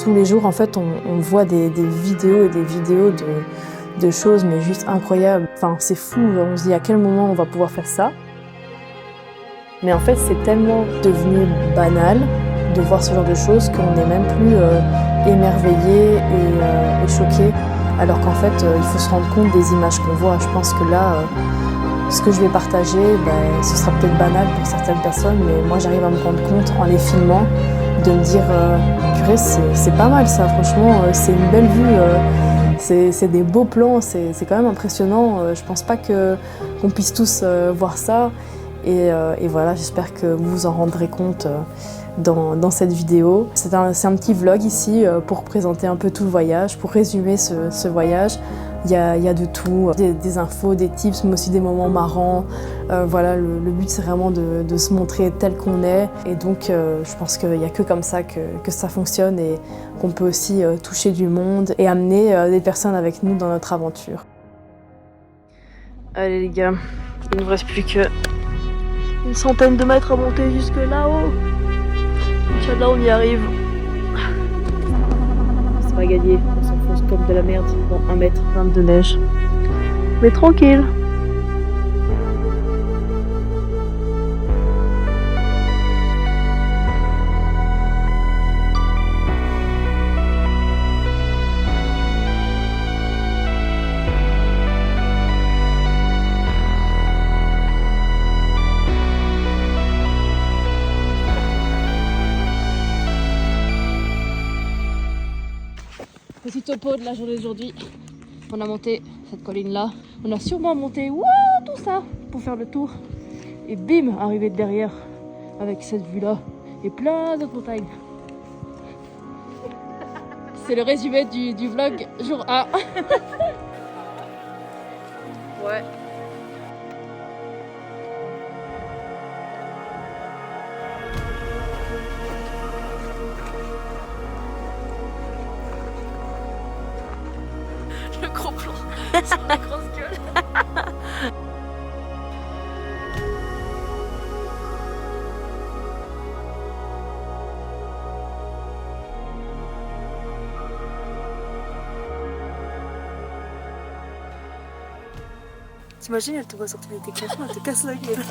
Tous les jours, en fait, on voit des vidéos et des vidéos de choses, mais juste incroyables. Enfin, c'est fou, on se dit à quel moment on va pouvoir faire ça. Mais en fait, c'est tellement devenu banal de voir ce genre de choses qu'on n'est même plus émerveillé et choqué. Alors qu'en fait, il faut se rendre compte des images qu'on voit. Je pense que là, ce que je vais partager, ce sera peut-être banal pour certaines personnes, mais moi, j'arrive à me rendre compte en les filmant, de me dire purée, c'est pas mal ça, franchement, c'est une belle vue, c'est des beaux plans, c'est quand même impressionnant. Je pense pas qu'on puisse tous voir ça. Et voilà, j'espère que vous vous en rendrez compte dans cette vidéo. C'est un petit vlog ici pour présenter un peu tout le voyage, pour résumer ce voyage. Il y a de tout, des infos, des tips, mais aussi des moments marrants. Voilà, le but c'est vraiment de se montrer tel qu'on est. Et donc je pense qu'il n'y a que comme ça que ça fonctionne et qu'on peut aussi toucher du monde et amener des personnes avec nous dans notre aventure. Allez les gars, il ne vous reste plus que une centaine de mètres à monter jusque là-haut. Inch'Allah, on y arrive. C'est pas gagné, on s'enfonce comme de la merde dans 1 mètre 20 de neige. Mais tranquille. Petit topo de la journée d'aujourd'hui. On a monté cette colline là. On a sûrement monté tout ça pour faire le tour. Et bim, arrivé de derrière avec cette vue là et plein d'autres montagnes. C'est le résumé du vlog jour 1. Ouais. Le gros plan sur la grosse gueule. T'imagines, elle te voit sortir avec tes cachemires, elle te casse la gueule.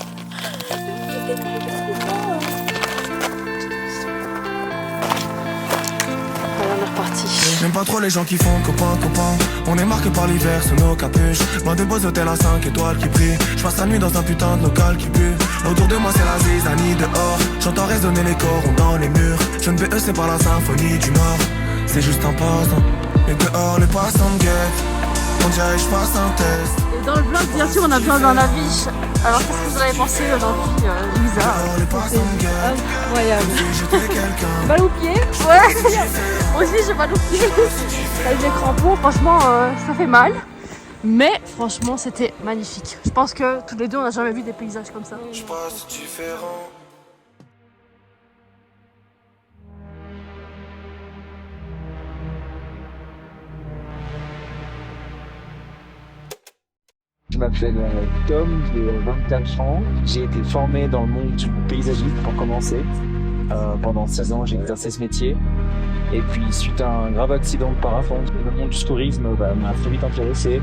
J'aime pas trop les gens qui font copain. On est marqué par l'hiver sous nos capuches. Loin de beaux hôtels à 5 étoiles qui brillent. Je passe la nuit dans un putain de local qui pue. Autour de moi c'est la zizanie dehors. J'entends résonner les corons dans les murs. Je ne veux c'est pas la symphonie du Nord. C'est juste un passant. Et dehors les passants me guettent. On dirait que je passe un test. Et dans le vlog bien sûr on a besoin d'un avis. Alors qu'est-ce que vous avez pensé aujourd'hui Lisa? C'était incroyable. Balle au pied? Ouais. Moi aussi j'ai mal au pied. Avec des crampons, franchement ça fait mal. Mais franchement c'était magnifique. Je pense que tous les deux on n'a jamais vu des paysages comme ça. Je passe différent. Je m'appelle Tom, j'ai 24 ans. J'ai été formé dans le monde du paysagisme pour commencer. Pendant 16 ans, j'ai exercé ce métier. Et puis, suite à un grave accident de parapente, le monde du tourisme m'a très vite intéressé.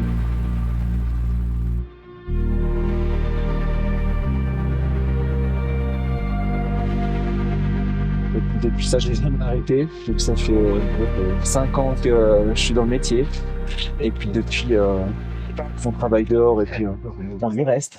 Et puis, depuis ça, je n'ai jamais arrêté. Donc, ça fait 5 ans que je suis dans le métier. Et puis, depuis... on travaille dehors et puis on y reste.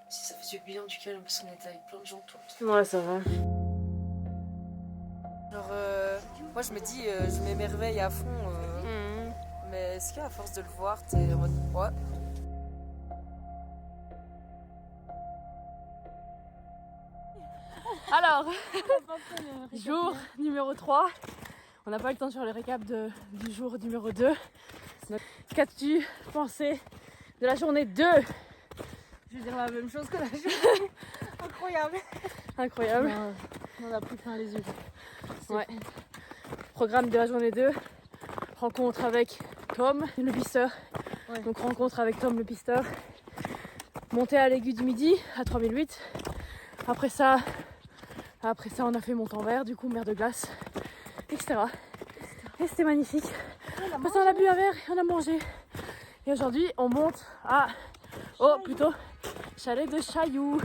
Si ça fait du bien du calme parce qu'on était avec plein de gens autour. Ouais, ça va. Genre, moi je me dis, je m'émerveille à fond, mais est-ce qu'à force de le voir, t'es en mode ouais. Alors, jour numéro 3. On n'a pas eu le temps de faire le récap du jour numéro 2. Qu'as-tu pensé de la journée 2? Je vais dire la même chose que la chose. Incroyable. Incroyable. On a pris plein les yeux. Ouais. Programme de la journée 2. Rencontre avec Tom, le pisteur. Ouais. Donc rencontre avec Tom, le pisteur. Montée à l'Aiguille du Midi, à 3008. Après ça, on a fait Montanvert, du coup, mer de glace, etc. Et c'était magnifique. Après ça, on a bu un verre et on a mangé. Et aujourd'hui, on monte à... Oh, plutôt, chalet de Chailloux.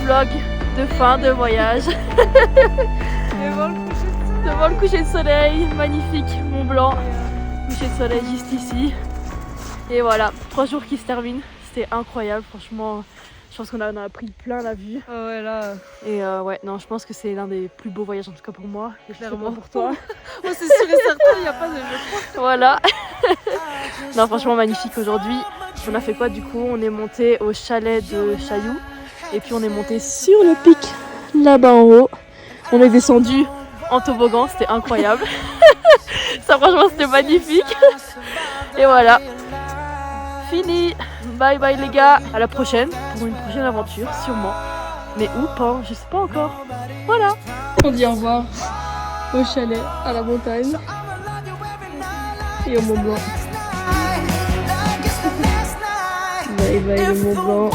Vlog de fin de voyage. Devant le coucher de soleil, magnifique, Mont Blanc, coucher de soleil juste ici. Et voilà, 3 jours qui se terminent, c'était incroyable, franchement. Je pense qu'on en a pris plein la vue. Oh ouais, là. Et ouais, non, je pense que c'est l'un des plus beaux voyages en tout cas pour moi. Et clairement pour toi. Oh, c'est sûr et certain, il n'y a pas de jeu. Voilà. Non, franchement magnifique aujourd'hui. On a fait quoi du coup? On est monté au chalet de Chailloux. Et puis on est monté sur le pic là-bas en haut. On est descendu en toboggan, c'était incroyable. Ça franchement c'était magnifique. Et voilà. Fini. Bye bye les gars. À la prochaine pour une prochaine aventure sûrement. Mais où pas, je sais pas encore. Voilà. On dit au revoir au chalet, à la montagne et au Mont Blanc. Bye bye le Mont Blanc.